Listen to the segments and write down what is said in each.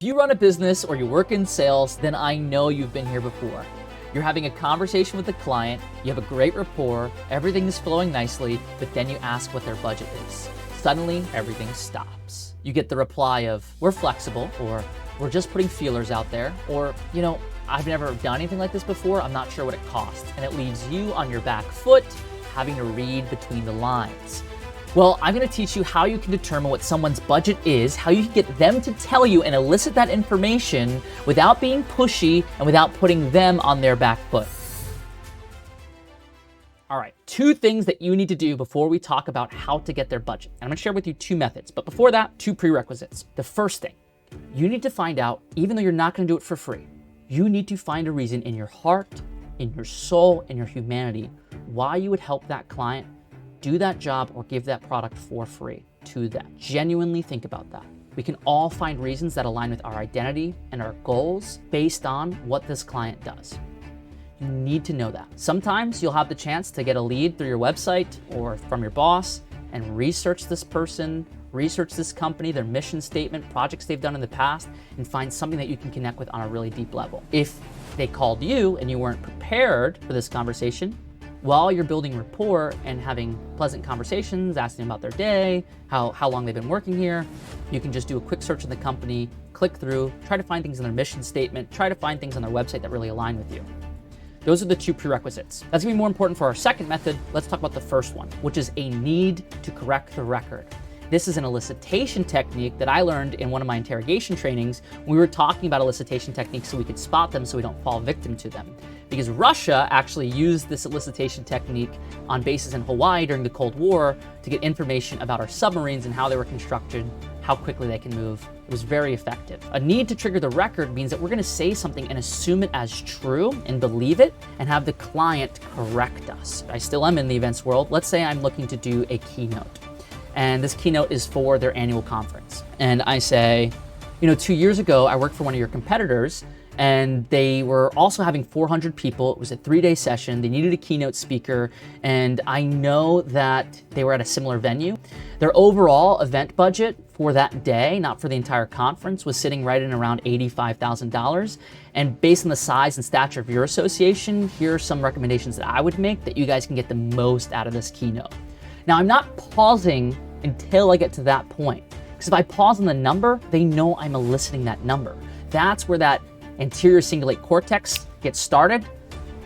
If you run a business or you work in sales, then I know you've been here before. You're having a conversation with the client, you have a great rapport, everything is flowing nicely, but then you ask what their budget is. Suddenly, everything stops. You get the reply of, we're flexible, or we're just putting feelers out there, or, I've never done anything like this before, I'm not sure what it costs. And it leaves you on your back foot, having to read between the lines. Well, I'm going to teach you how you can determine what someone's budget is, how you can get them to tell you and elicit that information without being pushy and without putting them on their back foot. All right, 2 things that you need to do before we talk about how to get their budget. And I'm going to share with you 2 methods, but before that, 2 prerequisites. The first thing, you need to find out, even though you're not going to do it for free, you need to find a reason in your heart, in your soul, in your humanity, why you would help that client do that job or give that product for free to them. Genuinely think about that. We can all find reasons that align with our identity and our goals based on what this client does. You need to know that. Sometimes you'll have the chance to get a lead through your website or from your boss and research this person, research this company, their mission statement, projects they've done in the past, and find something that you can connect with on a really deep level. If they called you and you weren't prepared for this conversation, while you're building rapport and having pleasant conversations, asking about their day, how long they've been working here, you can just do a quick search in the company, click through, try to find things in their mission statement, try to find things on their website that really align with you. Those are the 2 prerequisites. That's gonna be more important for our second method. Let's talk about the first one, which is a need to correct the record. This is an elicitation technique that I learned in one of my interrogation trainings. We were talking about elicitation techniques so we could spot them so we don't fall victim to them. Because Russia actually used this elicitation technique on bases in Hawaii during the Cold War to get information about our submarines and how they were constructed, how quickly they can move. It was very effective. A need to trigger the record means that we're gonna say something and assume it as true and believe it and have the client correct us. I still am in the events world. Let's say I'm looking to do a keynote. And this keynote is for their annual conference. And I say, 2 years ago, I worked for one of your competitors, and they were also having 400 people. It was a 3-day session. They needed a keynote speaker, and I know that they were at a similar venue. Their overall event budget for that day, not for the entire conference, was sitting right in around $85,000. And based on the size and stature of your association, here are some recommendations that I would make that you guys can get the most out of this keynote. Now, I'm not pausing until I get to that point, because if I pause on the number, they know I'm eliciting that number. That's where that anterior cingulate cortex gets started.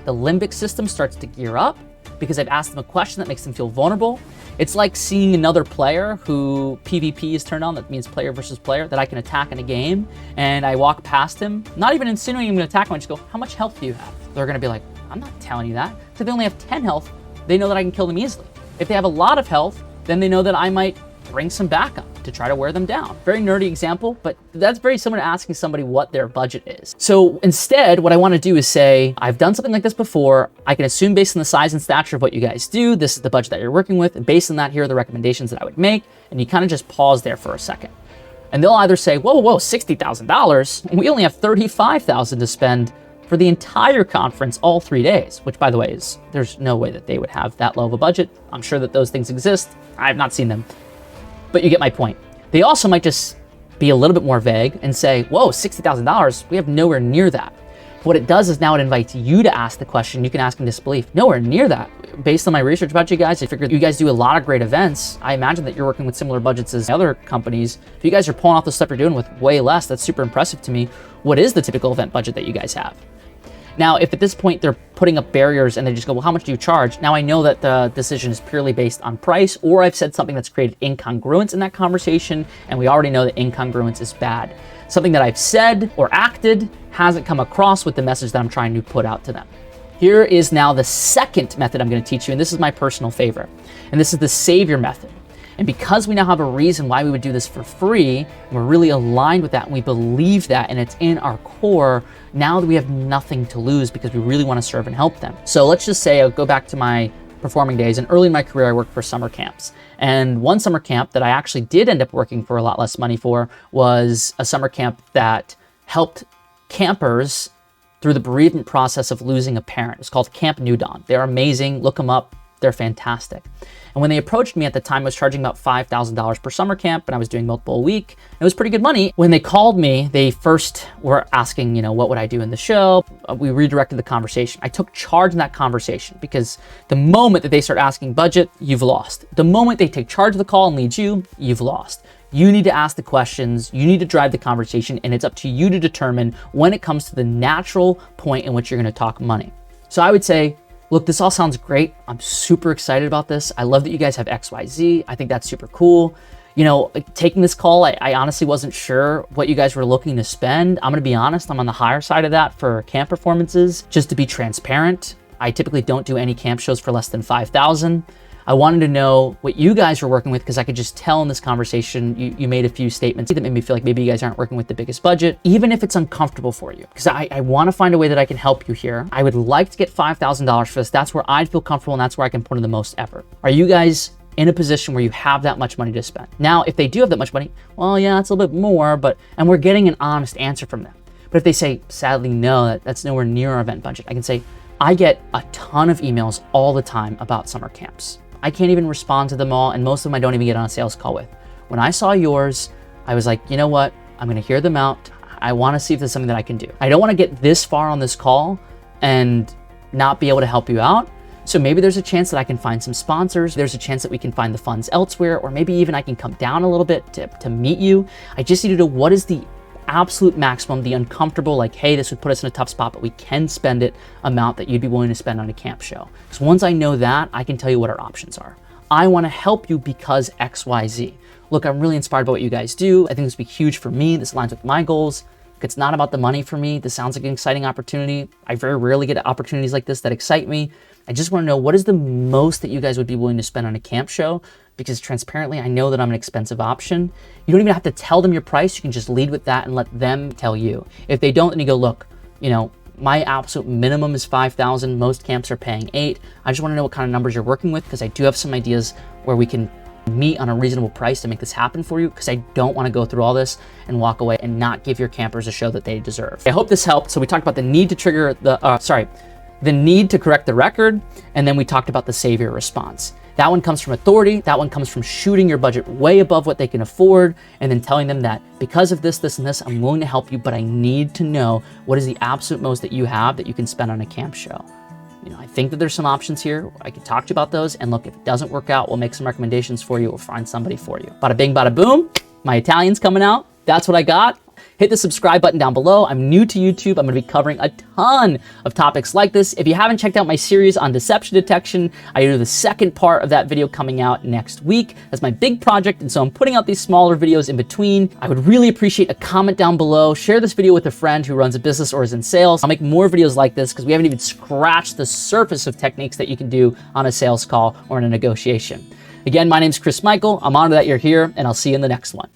The limbic system starts to gear up because I've asked them a question that makes them feel vulnerable. It's like seeing another player who PvP is turned on, that means player versus player, that I can attack in a game, and I walk past him, not even insinuating I'm gonna attack him, I just go, how much health do you have? They're gonna be like, I'm not telling you that. So if they only have 10 health, they know that I can kill them easily. If they have a lot of health, then they know that I might bring some backup to try to wear them down. Very nerdy example, but that's very similar to asking somebody what their budget is. So instead, what I want to do is say, I've done something like this before. I can assume based on the size and stature of what you guys do, this is the budget that you're working with. And based on that, here are the recommendations that I would make. And you kind of just pause there for a second. And they'll either say, whoa, $60,000. We only have $35,000 to spend for the entire conference, all 3 days, which by the way there's no way that they would have that low of a budget. I'm sure that those things exist. I have not seen them, but you get my point. They also might just be a little bit more vague and say, whoa, $60,000, we have nowhere near that. What it does is now it invites you to ask the question. You can ask in disbelief, nowhere near that. Based on my research about you guys, I figured you guys do a lot of great events. I imagine that you're working with similar budgets as other companies. If you guys are pulling off the stuff you're doing with way less, that's super impressive to me. What is the typical event budget that you guys have? Now, if at this point they're putting up barriers and they just go, well, how much do you charge? Now I know that the decision is purely based on price, or I've said something that's created incongruence in that conversation, and we already know that incongruence is bad. Something that I've said or acted hasn't come across with the message that I'm trying to put out to them. Here is now the second method I'm going to teach you, and this is my personal favorite, and this is the savior method. And because we now have a reason why we would do this for free, and we're really aligned with that, and we believe that, and it's in our core, now that we have nothing to lose because we really want to serve and help them. So let's just say I'll go back to my performing days, and early in my career, I worked for summer camps. And one summer camp that I actually did end up working for a lot less money for was a summer camp that helped campers through the bereavement process of losing a parent. It's called Camp New Dawn. They're amazing. Look them up. they're fantastic. And when they approached me at the time, I was charging about $5,000 per summer camp, and I was doing multiple a week. It was pretty good money. When they called me, they first were asking, what would I do in the show? We redirected the conversation. I took charge in that conversation because the moment that they start asking budget, you've lost. The moment they take charge of the call and lead you, you've lost. You need to ask the questions, you need to drive the conversation, and it's up to you to determine when it comes to the natural point in which you're gonna talk money. So I would say, look, this all sounds great. I'm super excited about this. I love that you guys have XYZ. I think that's super cool. Taking this call, I honestly wasn't sure what you guys were looking to spend. I'm gonna be honest, I'm on the higher side of that for camp performances. Just to be transparent, I typically don't do any camp shows for less than 5,000. I wanted to know what you guys were working with because I could just tell in this conversation, you made a few statements that made me feel like maybe you guys aren't working with the biggest budget, even if it's uncomfortable for you. Because I want to find a way that I can help you here. I would like to get $5,000 for this. That's where I'd feel comfortable and that's where I can put in the most effort. Are you guys in a position where you have that much money to spend? Now, if they do have that much money, well, yeah, it's a little bit more, and we're getting an honest answer from them. But if they say, sadly, no, that's nowhere near our event budget, I can say, I get a ton of emails all the time about summer camps. I can't even respond to them all, and most of them I don't even get on a sales call with. When I saw yours, I was like, you know what? I'm gonna hear them out. I wanna see if there's something that I can do. I don't wanna get this far on this call and not be able to help you out. So maybe there's a chance that I can find some sponsors. There's a chance that we can find the funds elsewhere, or maybe even I can come down a little bit to meet you. I just need to know what is the absolute maximum, the uncomfortable, like, hey, this would put us in a tough spot, but we can spend it amount that you'd be willing to spend on a camp show. Because once I know that, I can tell you what our options are. I want to help you because XYZ. Look, I'm really inspired by what you guys do. I think this would be huge for me. This aligns with my goals. It's not about the money for me. This sounds like an exciting opportunity. I very rarely get opportunities like this that excite me. I just want to know what is the most that you guys would be willing to spend on a camp show, because transparently, I know that I'm an expensive option. You don't even have to tell them your price. You can just lead with that and let them tell you. If they don't, then you go, look, my absolute minimum is 5,000. Most camps are paying 8. I just want to know what kind of numbers you're working with, because I do have some ideas where we can meet on a reasonable price to make this happen for you, because I don't want to go through all this and walk away and not give your campers a show that they deserve. I hope this helped. So we talked about the need to trigger the need to correct the record, and then we talked about the savior response. That one comes from authority. That one comes from shooting your budget way above what they can afford, and then telling them that because of this, this, and this, I'm willing to help you, but I need to know what is the absolute most that you have that you can spend on a camp show. I think that there's some options here. I can talk to you about those, and look, if it doesn't work out, we'll make some recommendations for you. We'll find somebody for you. Bada bing, bada boom. My Italian's coming out. That's what I got. Hit the subscribe button down below. I'm new to YouTube. I'm going to be covering a ton of topics like this. If you haven't checked out my series on deception detection, I do the second part of that video coming out next week. That's my big project, and so I'm putting out these smaller videos in between. I would really appreciate a comment down below. Share this video with a friend who runs a business or is in sales. I'll make more videos like this because we haven't even scratched the surface of techniques that you can do on a sales call or in a negotiation. Again, my name's Chris Michael. I'm honored that you're here, and I'll see you in the next one.